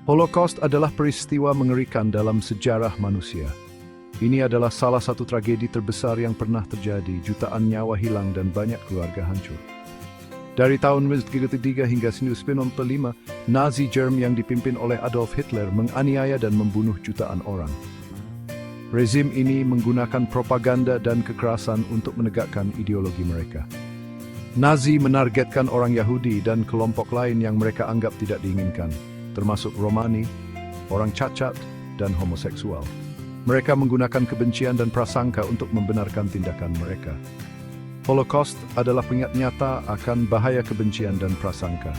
Holocaust adalah peristiwa mengerikan dalam sejarah manusia. Ini adalah salah satu tragedi terbesar yang pernah terjadi, jutaan nyawa hilang dan banyak keluarga hancur. Dari tahun 1933 hingga 1945, Nazi Jerman yang dipimpin oleh Adolf Hitler menganiaya dan membunuh jutaan orang. Rezim ini menggunakan propaganda dan kekerasan untuk menegakkan ideologi mereka. Nazi menargetkan orang Yahudi dan kelompok lain yang mereka anggap tidak diinginkan, termasuk Romani, orang cacat, dan homoseksual. Mereka menggunakan kebencian dan prasangka untuk membenarkan tindakan mereka. Holocaust adalah pengingat nyata akan bahaya kebencian dan prasangka.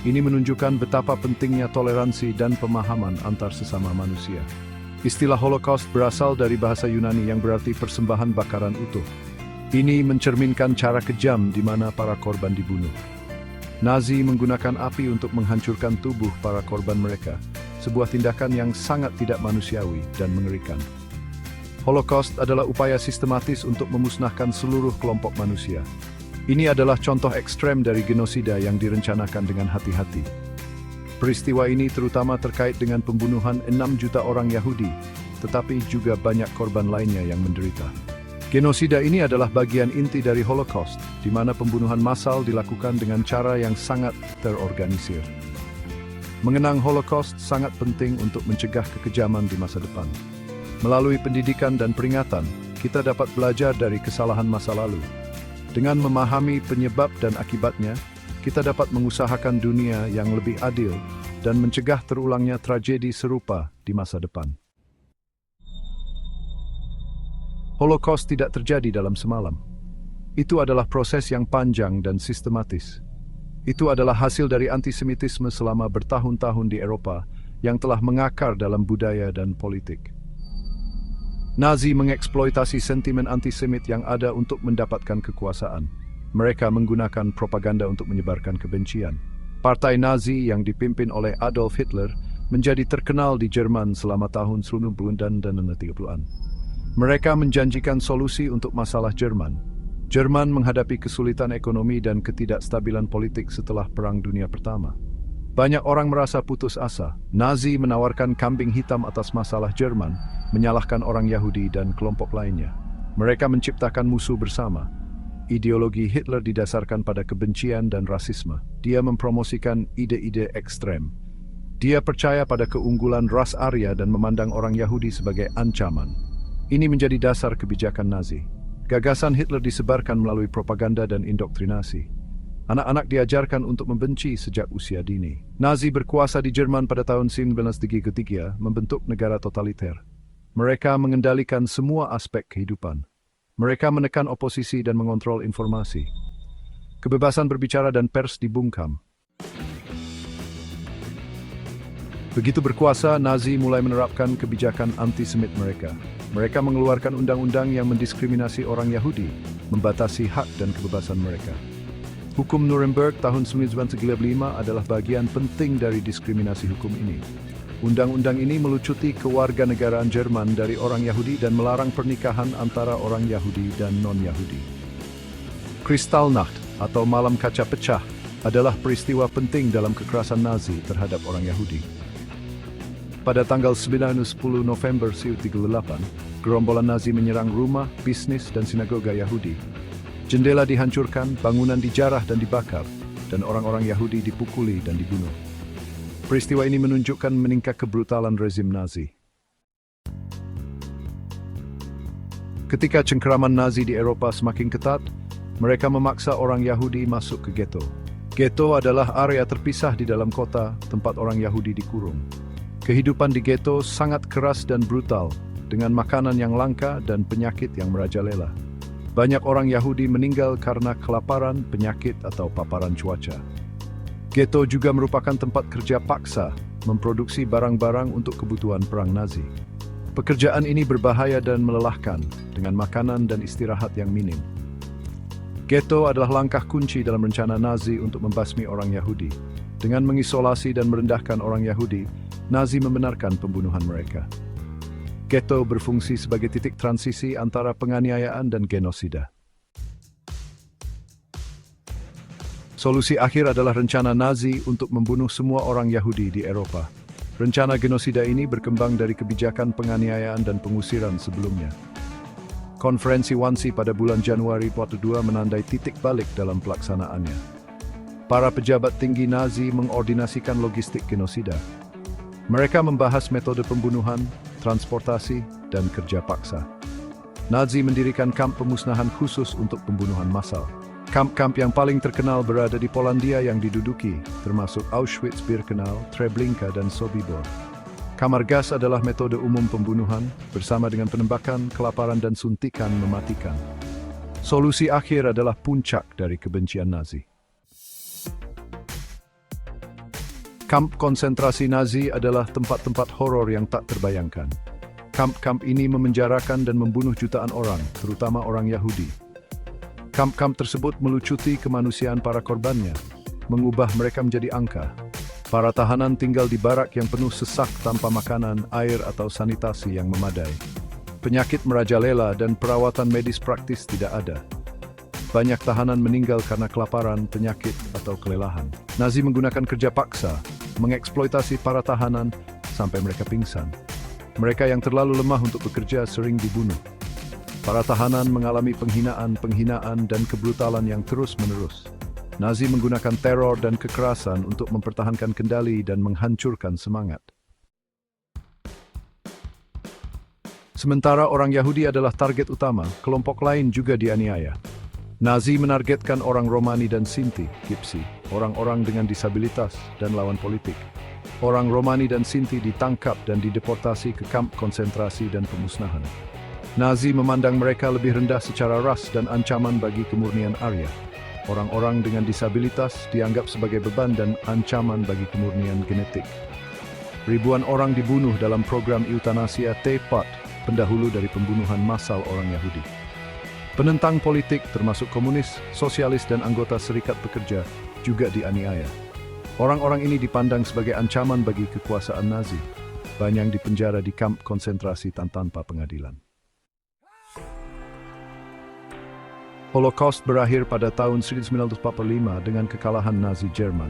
Ini menunjukkan betapa pentingnya toleransi dan pemahaman antar sesama manusia. Istilah Holocaust berasal dari bahasa Yunani yang berarti persembahan bakaran utuh. Ini mencerminkan cara kejam di mana para korban dibunuh. Nazi menggunakan api untuk menghancurkan tubuh para korban mereka, sebuah tindakan yang sangat tidak manusiawi dan mengerikan. Holocaust adalah upaya sistematis untuk memusnahkan seluruh kelompok manusia. Ini adalah contoh ekstrem dari genosida yang direncanakan dengan hati-hati. Peristiwa ini terutama terkait dengan pembunuhan 6 juta orang Yahudi, tetapi juga banyak korban lainnya yang menderita. Genosida ini adalah bagian inti dari Holocaust, di mana pembunuhan massal dilakukan dengan cara yang sangat terorganisir. Mengenang Holocaust sangat penting untuk mencegah kekejaman di masa depan. Melalui pendidikan dan peringatan, kita dapat belajar dari kesalahan masa lalu. Dengan memahami penyebab dan akibatnya, kita dapat mengusahakan dunia yang lebih adil dan mencegah terulangnya tragedi serupa di masa depan. Holocaust tidak terjadi dalam semalam. Itu adalah proses yang panjang dan sistematis. Itu adalah hasil dari antisemitisme selama bertahun-tahun di Eropa yang telah mengakar dalam budaya dan politik. Nazi mengeksploitasi sentimen antisemit yang ada untuk mendapatkan kekuasaan. Mereka menggunakan propaganda untuk menyebarkan kebencian. Partai Nazi yang dipimpin oleh Adolf Hitler menjadi terkenal di Jerman selama tahun 1930-an. Mereka menjanjikan solusi untuk masalah Jerman. Jerman menghadapi kesulitan ekonomi dan ketidakstabilan politik setelah Perang Dunia Pertama. Banyak orang merasa putus asa. Nazi menawarkan kambing hitam atas masalah Jerman, menyalahkan orang Yahudi dan kelompok lainnya. Mereka menciptakan musuh bersama. Ideologi Hitler didasarkan pada kebencian dan rasisme. Dia mempromosikan ide-ide ekstrem. Dia percaya pada keunggulan ras Arya dan memandang orang Yahudi sebagai ancaman. Ini menjadi dasar kebijakan Nazi. Gagasan Hitler disebarkan melalui propaganda dan indoktrinasi. Anak-anak diajarkan untuk membenci sejak usia dini. Nazi berkuasa di Jerman pada tahun 1933, membentuk negara totaliter. Mereka mengendalikan semua aspek kehidupan. Mereka menekan oposisi dan mengontrol informasi. Kebebasan berbicara dan pers dibungkam. Begitu berkuasa, Nazi mulai menerapkan kebijakan antisemit mereka. Mereka mengeluarkan undang-undang yang mendiskriminasi orang Yahudi, membatasi hak dan kebebasan mereka. Hukum Nuremberg tahun 1935 adalah bagian penting dari diskriminasi hukum ini. Undang-undang ini melucuti kewarganegaraan Jerman dari orang Yahudi dan melarang pernikahan antara orang Yahudi dan non-Yahudi. Kristallnacht atau Malam Kaca Pecah adalah peristiwa penting dalam kekerasan Nazi terhadap orang Yahudi. Pada tanggal 9-10 November 1938, gerombolan Nazi menyerang rumah, bisnis, dan sinagoga Yahudi. Jendela dihancurkan, bangunan dijarah dan dibakar, dan orang-orang Yahudi dipukuli dan dibunuh. Peristiwa ini menunjukkan meningkat kebrutalan rezim Nazi. Ketika cengkeraman Nazi di Eropa semakin ketat, mereka memaksa orang Yahudi masuk ke ghetto. Ghetto adalah area terpisah di dalam kota, tempat orang Yahudi dikurung. Kehidupan di ghetto sangat keras dan brutal, dengan makanan yang langka dan penyakit yang merajalela. Banyak orang Yahudi meninggal karena kelaparan, penyakit, atau paparan cuaca. Ghetto juga merupakan tempat kerja paksa, memproduksi barang-barang untuk kebutuhan perang Nazi. Pekerjaan ini berbahaya dan melelahkan, dengan makanan dan istirahat yang minim. Ghetto adalah langkah kunci dalam rencana Nazi untuk membasmi orang Yahudi. Dengan mengisolasi dan merendahkan orang Yahudi, Nazi membenarkan pembunuhan mereka. Ghetto berfungsi sebagai titik transisi antara penganiayaan dan genosida. Solusi akhir adalah rencana Nazi untuk membunuh semua orang Yahudi di Eropa. Rencana genosida ini berkembang dari kebijakan penganiayaan dan pengusiran sebelumnya. Konferensi Wannsee pada bulan Januari 42 menandai titik balik dalam pelaksanaannya. Para pejabat tinggi Nazi mengordinasikan logistik genosida. Mereka membahas metode pembunuhan, transportasi, dan kerja paksa. Nazi mendirikan kamp pemusnahan khusus untuk pembunuhan massal. Kamp-kamp yang paling terkenal berada di Polandia yang diduduki, termasuk Auschwitz-Birkenau, Treblinka, dan Sobibor. Kamar gas adalah metode umum pembunuhan, bersama dengan penembakan, kelaparan, dan suntikan mematikan. Solusi akhir adalah puncak dari kebencian Nazi. Kamp konsentrasi Nazi adalah tempat-tempat horor yang tak terbayangkan. Kamp-kamp ini memenjarakan dan membunuh jutaan orang, terutama orang Yahudi. Kamp-kamp tersebut melucuti kemanusiaan para korbannya, mengubah mereka menjadi angka. Para tahanan tinggal di barak yang penuh sesak tanpa makanan, air, atau sanitasi yang memadai. Penyakit merajalela dan perawatan medis praktis tidak ada. Banyak tahanan meninggal karena kelaparan, penyakit, atau kelelahan. Nazi menggunakan kerja paksa, mengeksploitasi para tahanan sampai mereka pingsan. Mereka yang terlalu lemah untuk bekerja sering dibunuh. Para tahanan mengalami penghinaan, dan kebrutalan yang terus-menerus. Nazi menggunakan teror dan kekerasan untuk mempertahankan kendali dan menghancurkan semangat. Sementara orang Yahudi adalah target utama, kelompok lain juga dianiaya. Nazi menargetkan orang Romani dan Sinti, Gypsy, orang-orang dengan disabilitas, dan lawan politik. Orang Romani dan Sinti ditangkap dan dideportasi ke kamp konsentrasi dan pemusnahan. Nazi memandang mereka lebih rendah secara ras dan ancaman bagi kemurnian Arya. Orang-orang dengan disabilitas dianggap sebagai beban dan ancaman bagi kemurnian genetik. Ribuan orang dibunuh dalam program eutanasia tepat, pendahulu dari pembunuhan massal orang Yahudi. Penentang politik termasuk komunis, sosialis, dan anggota serikat pekerja juga dianiaya. Orang-orang ini dipandang sebagai ancaman bagi kekuasaan Nazi. Banyak dipenjara di kamp konsentrasi tanpa pengadilan. Holocaust berakhir pada tahun 1945 dengan kekalahan Nazi Jerman.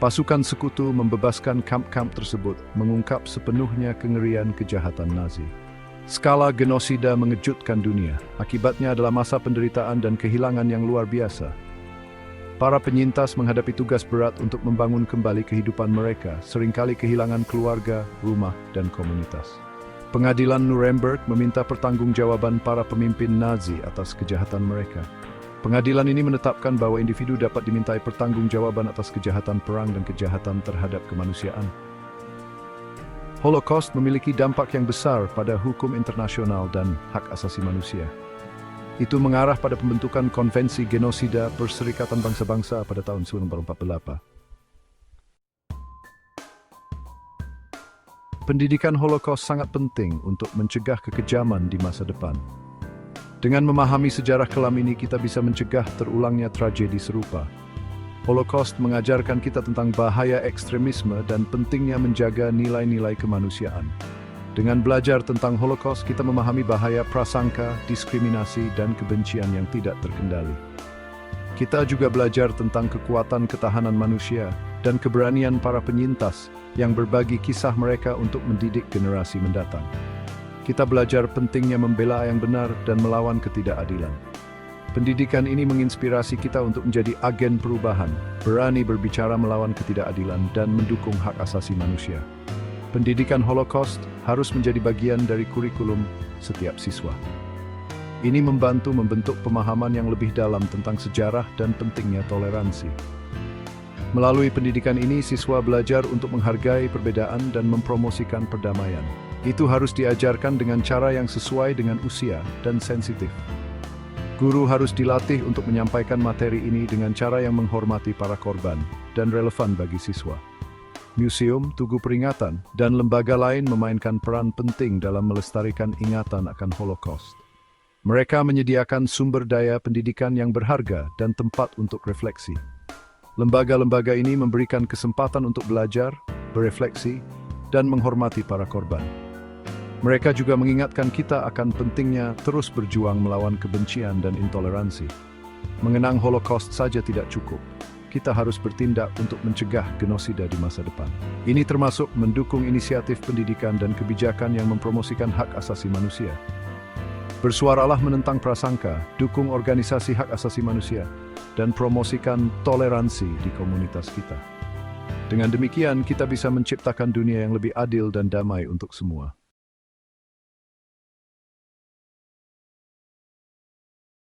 Pasukan sekutu membebaskan kamp-kamp tersebut, mengungkap sepenuhnya kengerian kejahatan Nazi. Skala genosida mengejutkan dunia. Akibatnya adalah masa penderitaan dan kehilangan yang luar biasa. Para penyintas menghadapi tugas berat untuk membangun kembali kehidupan mereka, seringkali kehilangan keluarga, rumah, dan komunitas. Pengadilan Nuremberg meminta pertanggungjawaban para pemimpin Nazi atas kejahatan mereka. Pengadilan ini menetapkan bahwa individu dapat dimintai pertanggungjawaban atas kejahatan perang dan kejahatan terhadap kemanusiaan. Holocaust memiliki dampak yang besar pada hukum internasional dan hak asasi manusia. Itu mengarah pada pembentukan Konvensi Genosida Perserikatan Bangsa-Bangsa pada tahun 1948. Pendidikan Holocaust sangat penting untuk mencegah kekejaman di masa depan. Dengan memahami sejarah kelam ini, kita bisa mencegah terulangnya tragedi serupa. Holocaust mengajarkan kita tentang bahaya ekstremisme dan pentingnya menjaga nilai-nilai kemanusiaan. Dengan belajar tentang Holocaust, kita memahami bahaya prasangka, diskriminasi, dan kebencian yang tidak terkendali. Kita juga belajar tentang kekuatan ketahanan manusia dan keberanian para penyintas yang berbagi kisah mereka untuk mendidik generasi mendatang. Kita belajar pentingnya membela yang benar dan melawan ketidakadilan. Pendidikan ini menginspirasi kita untuk menjadi agen perubahan, berani berbicara melawan ketidakadilan, dan mendukung hak asasi manusia. Pendidikan Holocaust harus menjadi bagian dari kurikulum setiap siswa. Ini membantu membentuk pemahaman yang lebih dalam tentang sejarah dan pentingnya toleransi. Melalui pendidikan ini, siswa belajar untuk menghargai perbedaan dan mempromosikan perdamaian. Itu harus diajarkan dengan cara yang sesuai dengan usia dan sensitif. Guru harus dilatih untuk menyampaikan materi ini dengan cara yang menghormati para korban dan relevan bagi siswa. Museum, tugu peringatan, dan lembaga lain memainkan peran penting dalam melestarikan ingatan akan Holocaust. Mereka menyediakan sumber daya pendidikan yang berharga dan tempat untuk refleksi. Lembaga-lembaga ini memberikan kesempatan untuk belajar, berefleksi, dan menghormati para korban. Mereka juga mengingatkan kita akan pentingnya terus berjuang melawan kebencian dan intoleransi. Mengenang Holocaust saja tidak cukup. kita harus bertindak untuk mencegah genosida di masa depan. Ini termasuk mendukung inisiatif pendidikan dan kebijakan yang mempromosikan hak asasi manusia. Bersuaralah menentang prasangka, dukung organisasi hak asasi manusia, dan promosikan toleransi di komunitas kita. Dengan demikian, kita bisa menciptakan dunia yang lebih adil dan damai untuk semua.